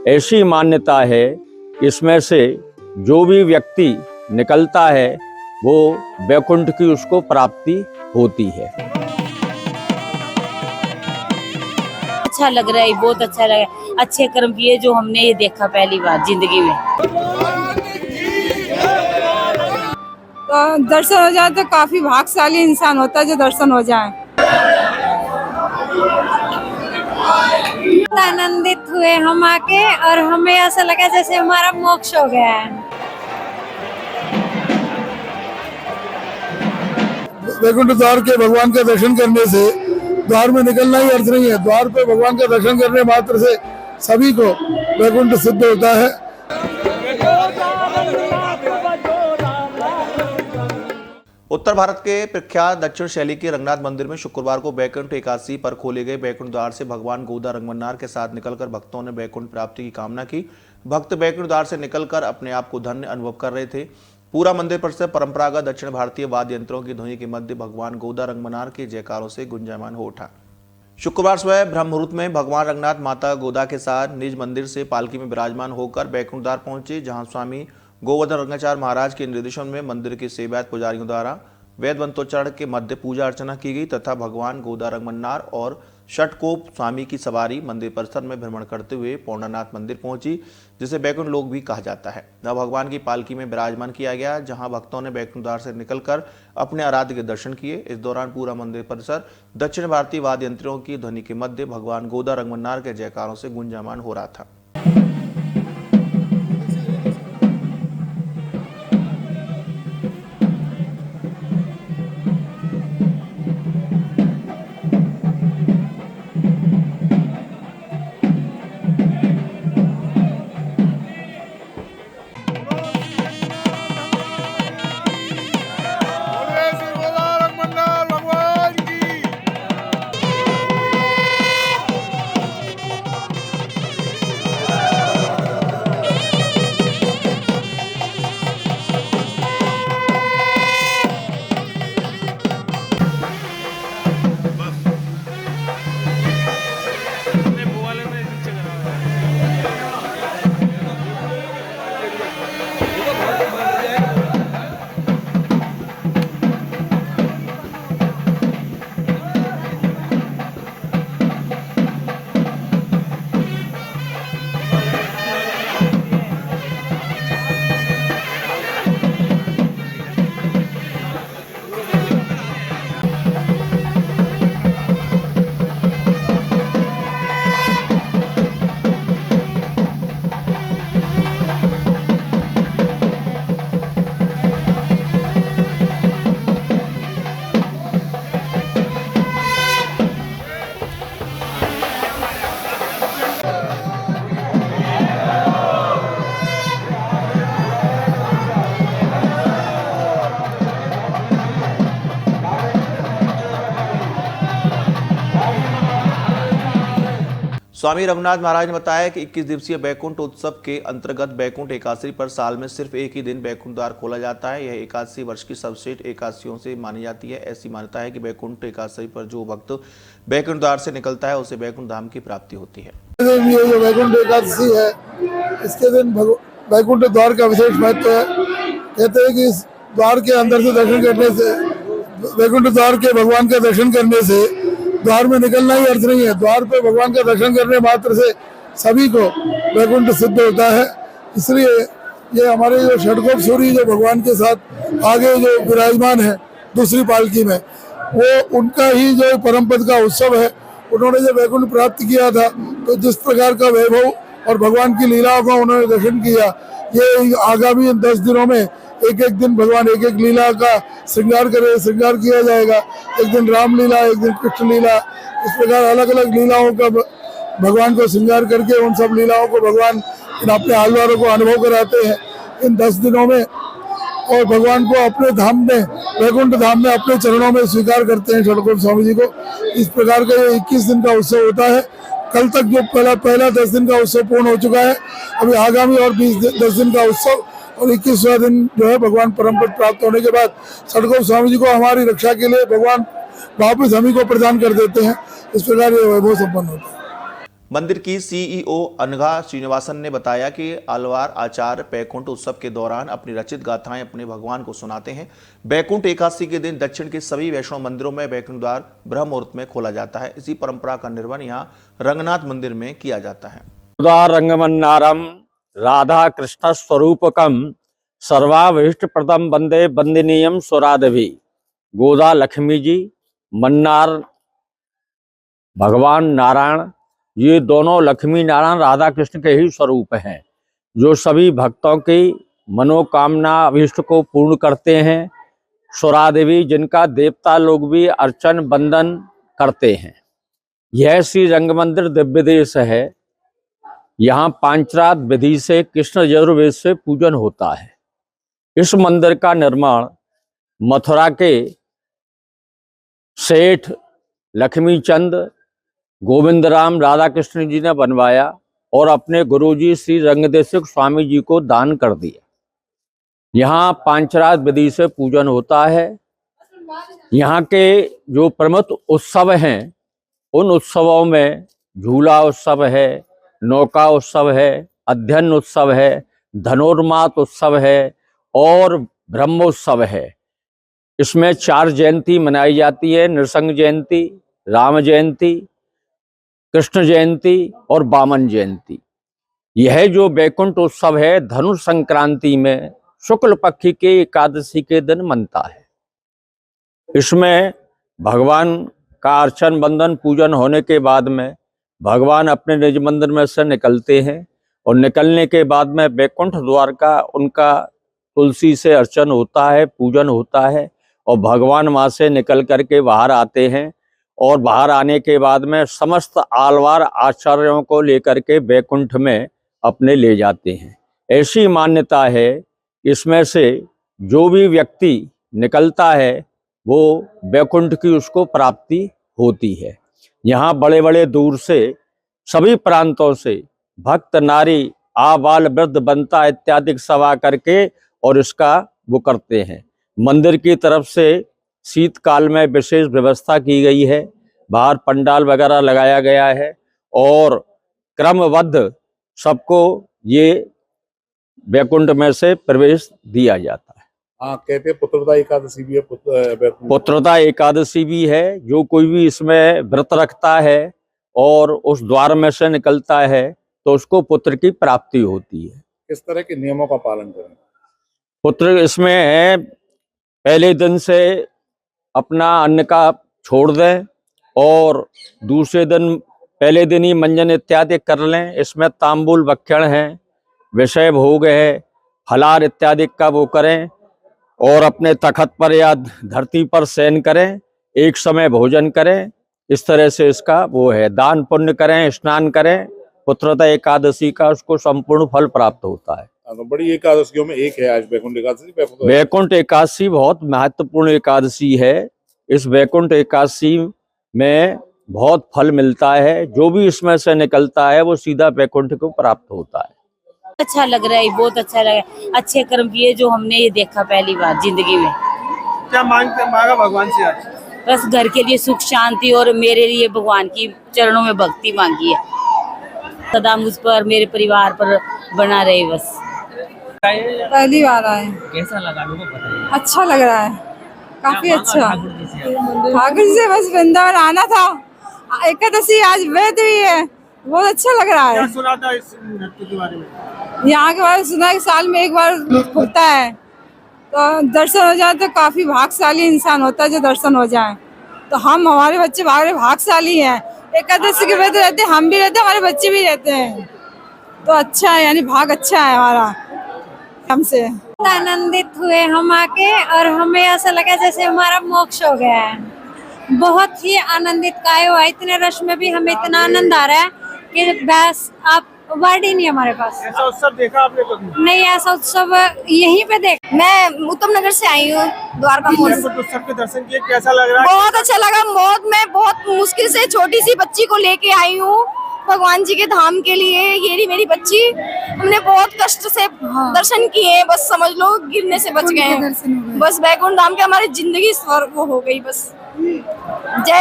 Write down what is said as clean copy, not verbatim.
ऐसी मान्यता है, इसमें से जो भी व्यक्ति निकलता है वो वैकुंठ की उसको प्राप्ति होती है। अच्छा लग रहा है, बहुत अच्छा लग रहा है। अच्छे कर्म किए जो हमने ये देखा पहली बार जिंदगी में। तो दर्शन हो जाए तो काफी भाग्यशाली इंसान होता है जो दर्शन हो जाए। आनंदित हुए हम आके और हमें ऐसा लगा जैसे हमारा मोक्ष हो गया है। वैकुंठ द्वार के भगवान का दर्शन करने से द्वार में निकलना ही अर्थ नहीं है। द्वार पे भगवान का दर्शन करने मात्र से सभी को वैकुंठ सिद्ध होता है। उत्तर भारत के प्रख्यात दक्षिण शैली के रंगनाथ मंदिर में शुक्रवार को बैकुंठ एकादशी पर खोले गए बैकुंठ द्वार से भगवान गोदा रंगमन्नार के साथ निकलकर भक्तों ने बैकुंठ प्राप्ति की कामना की। भक्त बैकुंठ द्वार से निकलकर अपने आप को धन्य अनुभव कर रहे थे। पूरा मंदिर परिसर परंपरागत दक्षिण भारतीय वाद्य यंत्रों की ध्वनि के मध्य भगवान गोदा रंगमन्नार के जयकारों से गुंजायमान हो उठा। शुक्रवार सुबह ब्रह्म मुहूर्त में भगवान रंगनाथ माता गोदा के साथ निज मंदिर से पालकी में विराजमान होकर बैकुंठ द्वार पहुंचे, जहां स्वामी गोवर्धन रंगाचार्य महाराज के निर्देशन में मंदिर के सेवायत पुजारियों द्वारा वेद मंत्रोच्चारण के मध्य पूजा अर्चना की गई तथा भगवान गोदा रंगमन्नार और षटकोप स्वामी की सवारी मंदिर परिसर में भ्रमण करते हुए पौर्णनाथ मंदिर पहुंची, जिसे बैकुंठ लोक भी कहा जाता है। न भगवान की पालकी में विराजमान किया गया, जहां भक्तों ने बैकुंठ द्वार से निकलकर अपने आराध्य के दर्शन किए। इस दौरान पूरा मंदिर परिसर दक्षिण भारतीय वाद्य यंत्रों की ध्वनि के मध्य भगवान गोदा रंगमन्नार के जयकारों से गुंजायमान हो रहा था। स्वामी रघुनाथ महाराज ने बताया कि 21 दिवसीय बैकुंठ उत्सव के अंतर्गत बैकुंठ एकादशी पर साल में सिर्फ एक ही दिन बैकुंठ द्वार खोला जाता है। यह एकादशी वर्ष की सर्वश्रेष्ठ एकादशियों से मानी जाती है। ऐसी मान्यता है कि बैकुंठ एकादशी पर जो भक्त बैकुंठ द्वार से निकलता है उसे बैकुंठ धाम की प्राप्ति होती है। ये जो बैकुंठ एकादशी है, इसके दिन बैकुंठ द्वार का विशेष महत्व है। कहते हैं कि इस द्वार के अंदर से दर्शन करने से, बैकुंठ द्वार के भगवान का दर्शन करने से द्वार में निकलना ही अर्थ नहीं है। द्वार पे भगवान का दर्शन करने मात्र से सभी को वैकुंठ सिद्ध होता है। इसलिए ये हमारे जो षटकोप सूरी जो भगवान के साथ आगे जो विराजमान है दूसरी पालकी में, वो उनका ही जो परम पद का उत्सव है। उन्होंने जब वैकुंठ प्राप्त किया था तो जिस प्रकार का वैभव और भगवान की लीलाओं का उन्होंने दर्शन किया, ये आगामी 10 दिनों में एक एक दिन भगवान एक एक लीला का श्रृंगार श्रृंगार किया जाएगा। एक दिन राम लीला, एक दिन कृष्ण लीला, इस प्रकार अलग अलग लीलाओं का भगवान को श्रृंगार करके उन सब लीलाओं को भगवान अपने आलवारों को अनुभव कराते हैं इन 10 दिनों में, और भगवान को अपने धाम में, वैकुंठ धाम में अपने चरणों में स्वीकार करते हैं षटकोप स्वामी जी को। इस प्रकार का ये 21 दिन का उत्सव होता है। कल तक जो पहला 10 दिन का उत्सव पूर्ण हो चुका है, अभी आगामी और 10 दिन का उत्सव और 21वां दिन जो है भगवान परम पद प्राप्त होने के बाद षटकोप स्वामी जी को हमारी रक्षा के लिए भगवान वापस हम ही को प्रदान कर देते हैं। इस प्रकार ये वैभव संपन्न होता है। मंदिर की सीईओ अनघा श्रीनिवासन ने बताया कि आलवार आचार्य बैकुंठ उत्सव के दौरान अपनी रचित गाथाएं अपने भगवान को सुनाते हैं। बैकुंठ एकादशी के दिन दक्षिण के सभी वैष्णव मंदिरों में बैकुंठ द्वार ब्रह्म मुहूर्त में खोला जाता है। इसी परंपरा का निर्वहन यहाँ रंगनाथ मंदिर में किया जाता है। रंगमन्नारम राधा कृष्ण स्वरूपकम सर्वाभीष्ट प्रदम वंदे वंदनीयम स्वरादभि। गोदा लक्ष्मी जी, मन्नार भगवान नारायण, ये दोनों लक्ष्मी नारायण राधा कृष्ण के ही स्वरूप हैं, जो सभी भक्तों की मनोकामना अभीष्ट को पूर्ण करते हैं। स्वरादेवी, जिनका देवता लोग भी अर्चन बंदन करते हैं। यह श्री रंग मंदिर दिव्य देश है। यहाँ पांचरात विधि से कृष्ण यजुर्वेद से पूजन होता है। इस मंदिर का निर्माण मथुरा के सेठ लक्ष्मी चंद गोविंदराम राधा कृष्ण जी ने बनवाया और अपने गुरुजी श्री रंगदेशिक स्वामी जी को दान कर दिया। यहाँ पांचरात विधि से पूजन होता है। यहाँ के जो प्रमुख उत्सव हैं, उन उत्सवों में झूला उत्सव है, नौका उत्सव है, अध्ययन उत्सव है, धनुर्मास उत्सव है और ब्रह्मोत्सव है। इसमें 4 जयंती मनाई जाती है: नृसिंह जयंती, राम जयंती, कृष्ण जयंती और वामन जयंती। यह जो बैकुंठ उत्सव है धनु संक्रांति में शुक्ल पक्ष के एकादशी के दिन मनता है। इसमें भगवान का अर्चन बंदन पूजन होने के बाद में भगवान अपने निज मंदिर में से निकलते हैं और निकलने के बाद में बैकुंठ द्वार का उनका तुलसी से अर्चन होता है, पूजन होता है और भगवान वहाँ से निकल करके बाहर आते हैं और बाहर आने के बाद में समस्त आलवार आचार्यों को लेकर के बैकुंठ में अपने ले जाते हैं। ऐसी मान्यता है, इसमें से जो भी व्यक्ति निकलता है वो बैकुंठ की उसको प्राप्ति होती है। यहाँ बड़े बड़े दूर से सभी प्रांतों से भक्त नारी आबाल वृद्ध बनता इत्यादि सभा करके और इसका वो करते हैं। मंदिर की तरफ से शीतकाल में विशेष व्यवस्था की गई है, बाहर पंडाल वगैरह लगाया गया है और क्रमबद्ध सबको ये बैकुंठ में से प्रवेश दिया जाता है। हाँ, कहते हैं पुत्रदा एकादशी भी है। पुत्रदा एकादशी भी है। जो कोई भी इसमें व्रत रखता है और उस द्वार में से निकलता है तो उसको पुत्र की प्राप्ति होती है। किस तरह के नियमों का पालन करें? पुत्र इसमें है, पहले दिन से अपना अन्न का छोड़ दें और दूसरे दिन पहले दिन ही मंजन इत्यादि कर लें। इसमें तांबूल भक्षण है, विषय भोग है, फलार इत्यादि का वो करें और अपने तखत पर या धरती पर शयन करें, एक समय भोजन करें। इस तरह से इसका वो है, दान पुण्य करें, स्नान करें। पुत्रदा एकादशी का उसको संपूर्ण फल प्राप्त होता है। तो बड़ी एकादशियों में एक है आज बैकुंठ एकादशी। बैकुंठ एकादशी बहुत महत्वपूर्ण एकादशी है। इस बैकुंठ एकादशी में बहुत फल मिलता है। जो भी इसमें से निकलता है वो सीधा बैकुंठ को प्राप्त होता है। अच्छा लग रहा है, बहुत अच्छा लग रहा है। अच्छे कर्म किए जो हमने ये देखा पहली बार जिंदगी में। क्या मांगा भगवान से आज? बस घर के लिए सुख शांति और मेरे लिए भगवान की चरणों में भक्ति मांगी है। सदा मुझ पर मेरे परिवार पर बना रहे बस। पहली बार आए। कैसा लगा लोगों को बताइए। अच्छा लग रहा है, काफी अच्छा। ठाकुर जी से बस वृंदावन आना था। एकादशी आज वैध भी है, बहुत अच्छा लग रहा है। क्या सुना था इस नृत्य के बारे में? यहाँ के बारे में सुना है कि साल में एक बार होता है, तो दर्शन हो जाए तो काफी भाग्यशाली इंसान होता है जो दर्शन हो जाए। तो हम हमारे बच्चे भाग्यशाली हैं। एकादशी के व्रत रहते हैं, हम भी रहते हैं, हमारे बच्चे भी रहते हैं। तो अच्छा है, यानी भाग अच्छा है हमारा हमसे। आनंदित हुए हम आके और हमें ऐसा लगा जैसे हमारा मोक्ष हो गया है। बहुत ही आनंदित काय हुआ। इतने रश में भी हमें इतना आनंद आ रहा है कि बस आप वर्ड ही नहीं हमारे पास। ऐसा उत्सव देखा आपने कभी? नहीं, ऐसा उत्सव यहीं पे देख। मैं उत्तम नगर से आई हूँ, द्वारका उत्सव के दर्शन किए, कैसा लग रहा है? बहुत अच्छा लगा। मैं बहुत मुश्किल से छोटी सी बच्ची को लेके आई हूँ भगवान जी के धाम के लिए। ये रही मेरी बच्ची। हमने बहुत कष्ट से दर्शन किए, बस समझ लो गिरने से बच गए। बस बैकुंठ धाम के हमारी जिंदगी स्वर्ग हो गई बस। जय